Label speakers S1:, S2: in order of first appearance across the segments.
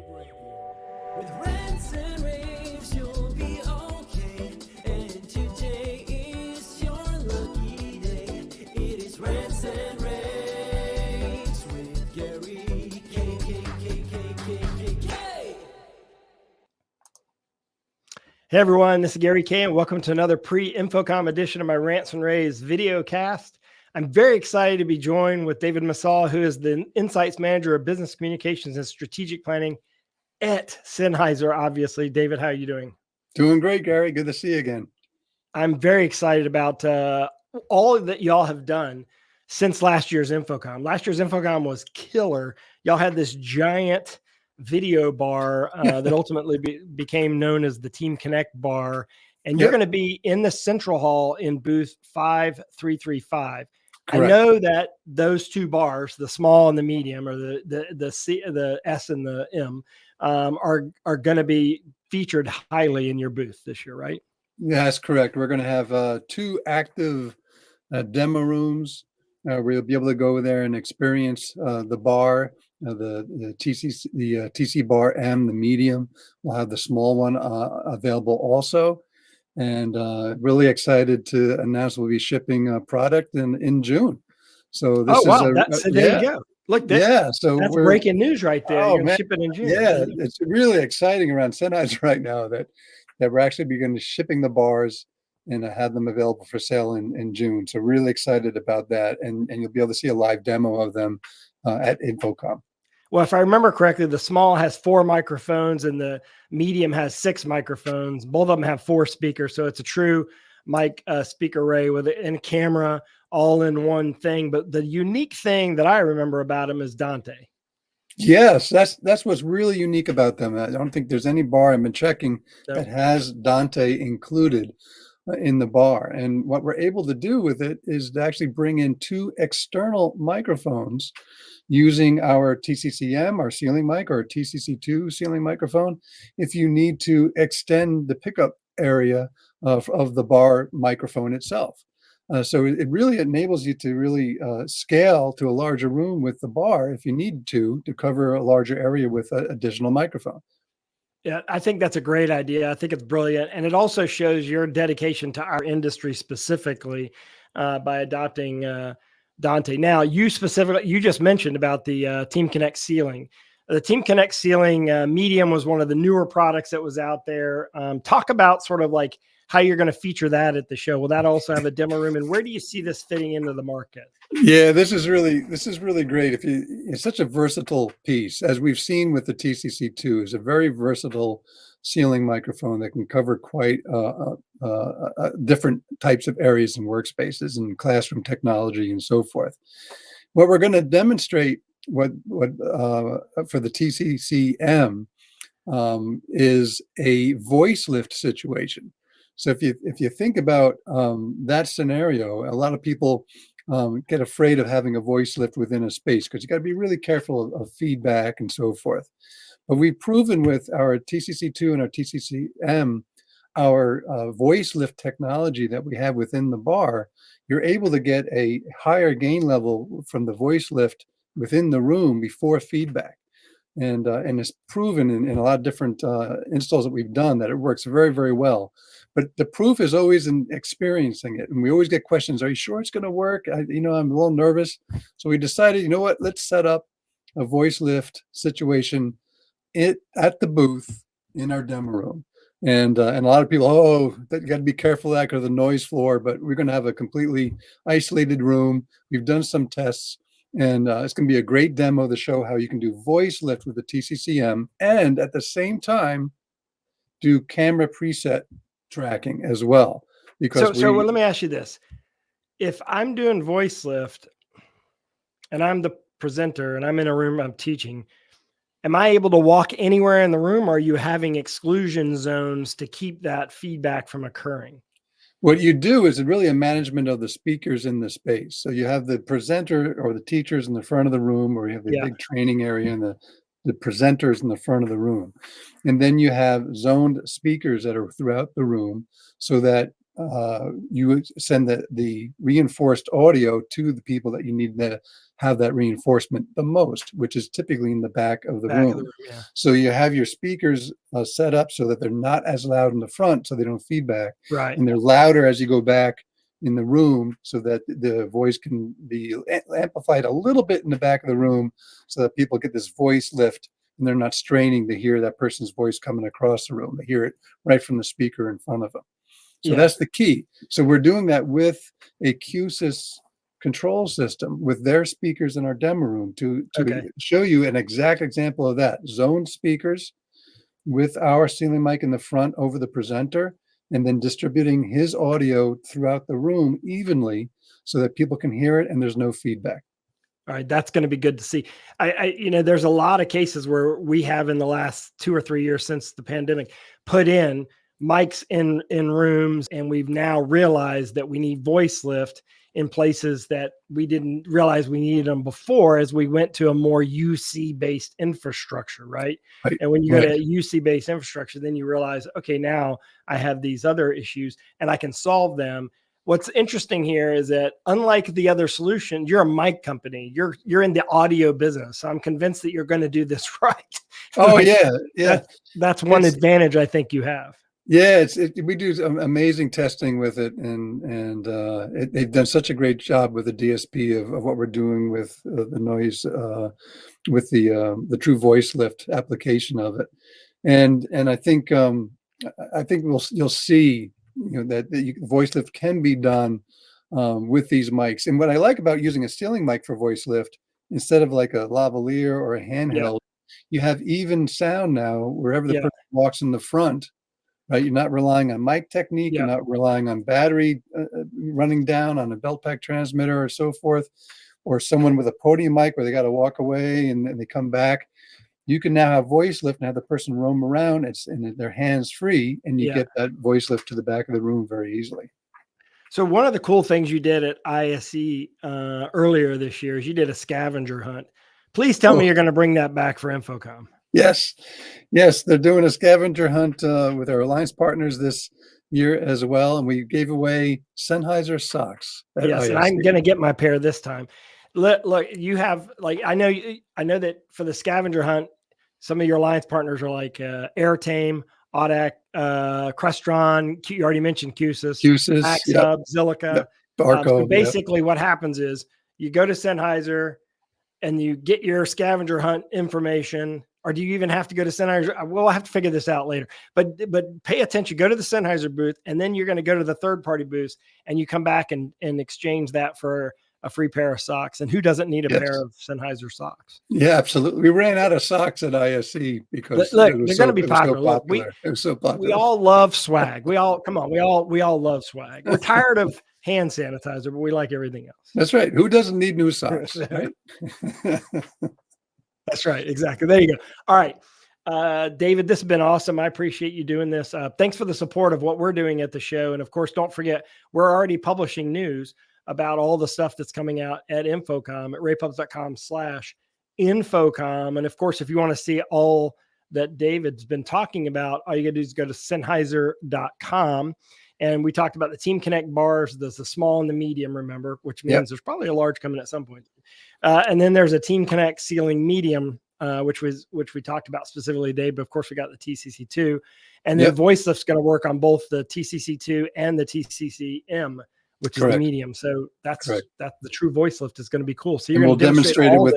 S1: With rants and raves, you'll be okay. And today is your lucky day. It is rants and raves with Gary K.
S2: Hey everyone, this is Gary K, and welcome to another pre-InfoComm edition of my Rants and rAVes video cast. I'm very excited to be joined with David Missall, who is the Insights Manager of Business Communications and Strategic Planning at Sennheiser, obviously. David, how are you doing?
S3: Doing great, Gary. Good to see you again.
S2: I'm very excited about all that y'all have done since last year's InfoComm. Last year's InfoComm was killer. Y'all had this giant video bar that ultimately became known as the TeamConnect Bar. And you're going to be in the Central Hall in booth 5335. Correct. I know that those two bars, the small and the medium, or the S and the M, are going to be featured highly in your booth this year, right?
S3: Yeah, that's correct. We're going to have two active demo rooms. We'll be able to go there and experience the bar, the TC Bar M, the medium. We'll have the small one available also. And really excited to announce we'll be shipping a product in June. So this
S2: there you go. Look,
S3: so
S2: that's breaking news right there. You're going to ship it in June.
S3: Yeah, it's really exciting around Sennheiser right now that we're actually beginning shipping the bars and have them available for sale in June. So really excited about that, and you'll be able to see a live demo of them at InfoComm.
S2: Well, if I remember correctly, the small has 4 microphones and the medium has 6 microphones. Both of them have 4 speakers. So it's a true mic speaker array with a camera all in one thing. But the unique thing that I remember about them is Dante.
S3: Yes, that's what's really unique about them. I don't think there's any bar I've been checking that has Dante included in the bar. And what we're able to do with it is to actually bring in 2 external microphones using our TCC M, our ceiling mic, or TCC2 ceiling microphone, if you need to extend the pickup area of the bar microphone itself. So it really enables you to really scale to a larger room with the bar if you need to cover a larger area with an additional microphone.
S2: Yeah, I think that's a great idea. I think it's brilliant. And it also shows your dedication to our industry specifically by adopting Dante. Now, you just mentioned about the TeamConnect Ceiling. The TeamConnect Ceiling Medium was one of the newer products that was out there. Talk about sort of like how you're going to feature that at the show. Will that also have a demo room? And where do you see this fitting into the market?
S3: Yeah, this is really great. It's such a versatile piece, as we've seen with the TCC2. It's a very versatile ceiling microphone that can cover quite different types of areas and workspaces and classroom technology and so forth. What we're going to demonstrate for the TCC M is a VoiceliFt situation. So if you think about that scenario, a lot of people get afraid of having a VoiceliFt within a space because you got to be really careful of feedback and so forth. But we've proven with our TCC2 and our TCC M, our VoiceliFt technology that we have within the bar, you're able to get a higher gain level from the VoiceliFt within the room before feedback. And it's proven in a lot of different installs that we've done that it works very, very well. But the proof is always in experiencing it. And we always get questions, are you sure it's going to work? I'm a little nervous. So we decided, you know what, let's set up a VoiceliFt situation at the booth in our demo room. And a lot of people, you got to be careful of that because of the noise floor, but we're going to have a completely isolated room. We've done some tests, and it's going to be a great demo to show how you can do VoiceliFt with the TCC M and at the same time do camera preset tracking as well. Because
S2: so let me ask you this. If I'm doing VoiceliFt and I'm the presenter and I'm in a room, I'm teaching, am I able to walk anywhere in the room, or are you having exclusion zones to keep that feedback from occurring?
S3: What you do is really a management of the speakers in the space. So you have the presenter or the teachers in the front of the room, or you have the big training area and the presenters in the front of the room. And then you have zoned speakers that are throughout the room so that you would send the reinforced audio to the people that you need to have that reinforcement the most, which is typically in the back of the
S2: Back of
S3: room.
S2: the room, yeah.
S3: So you have your speakers set up so that they're not as loud in the front, so they don't feedback,
S2: Right.
S3: and they're louder as you go back in the room, so that the voice can be amplified a little bit in the back of the room, so that people get this voice lift and they're not straining to hear that person's voice coming across the room. They hear it right from the speaker in front of them. So
S2: Yeah.
S3: that's the key. So we're doing that with a QSYS control system with their speakers in our demo room to
S2: Okay.
S3: show you an exact example of that. Zone speakers with our ceiling mic in the front over the presenter, and then distributing his audio throughout the room evenly so that people can hear it and there's no feedback.
S2: All right, that's going to be good to see. There's a lot of cases where we have in the last 2 or 3 years since the pandemic put in mics in rooms, and we've now realized that we need voice lift in places that we didn't realize we needed them before, as we went to a more UC based infrastructure, right?
S3: Right.
S2: And when you go to UC based infrastructure, then you realize, okay, now I have these other issues and I can solve them. What's interesting here is that unlike the other solution, you're a mic company. You're in the audio business. So I'm convinced that you're going to do this right.
S3: Oh yeah, yeah.
S2: That's one advantage I think you have.
S3: Yeah, we do some amazing testing with it, and they've done such a great job with the DSP of what we're doing with the noise, with the TruVoicelift application of it, and I think you'll see, that the voice lift can be done with these mics. And what I like about using a ceiling mic for voice lift instead of like a lavalier or a handheld, you have even sound now wherever the person walks in the front. Right, you're not relying on mic technique. You're not relying on battery running down on a belt pack transmitter or so forth, or someone with a podium mic where they got to walk away and they come back. You can now have voice lift and have the person roam around. And their hands free, and you get that voice lift to the back of the room very easily.
S2: So one of the cool things you did at ISE earlier this year is you did a scavenger hunt. Please tell me you're going to bring that back for InfoComm.
S3: Yes, they're doing a scavenger hunt with our alliance partners this year as well, and we gave away Sennheiser socks.
S2: Yes, and I'm going to get my pair this time. Look, you have I know that for the scavenger hunt, some of your alliance partners are like Airtame, Audac, Crestron. You already mentioned QSYS, Axub, Zilliqa.
S3: Barco.
S2: So basically, what happens is you go to Sennheiser and you get your scavenger hunt information. Or do you even have to go to Sennheiser? We'll have to figure this out later. But pay attention. Go to the Sennheiser booth, and then you're going to go to the third-party booth, and you come back and exchange that for a free pair of socks. And who doesn't need a pair of Sennheiser socks? Yeah,
S3: absolutely. We ran out of socks at ISE because
S2: they're going to be popular.
S3: It was so popular.
S2: We all love swag. We all love swag. We're tired of hand sanitizer, but we like everything else.
S3: That's right. Who doesn't need new socks? Right?
S2: That's right. Exactly. There you go. All right. David, this has been awesome. I appreciate you doing this. Thanks for the support of what we're doing at the show. And of course, don't forget, we're already publishing news about all the stuff that's coming out at InfoComm at ravepubs.com/InfoComm. And of course, if you want to see all that David's been talking about, all you got to do is go to Sennheiser.com. And we talked about the TeamConnect bars. There's the small and the medium, remember, which means there's probably a large coming at some point. And then there's a TeamConnect Ceiling Medium, which we talked about specifically today. But of course, we got the TCC2. And then VoiceLift's going to work on both the TCC2 and the TCC M, which is the medium. So that's the TruVoicelift is going to be cool. So
S3: we'll demonstrate it with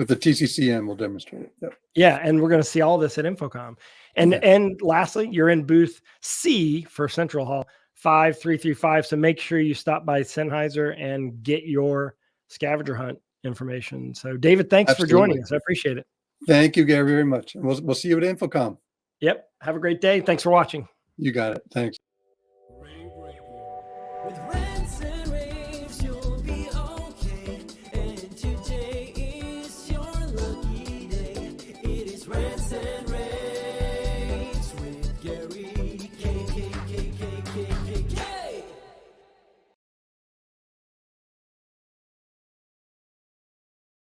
S3: the TCC M. We'll demonstrate it.
S2: Yeah, and we're going to see all this at InfoComm. And lastly, you're in booth C for Central Hall 5335. So make sure you stop by Sennheiser and get your scavenger hunt information. So David, thanks for joining us. I appreciate it.
S3: Thank you, Gary, very much. And we'll see you at InfoComm.
S2: Yep. Have a great day. Thanks for watching.
S3: You got it. Thanks.
S1: With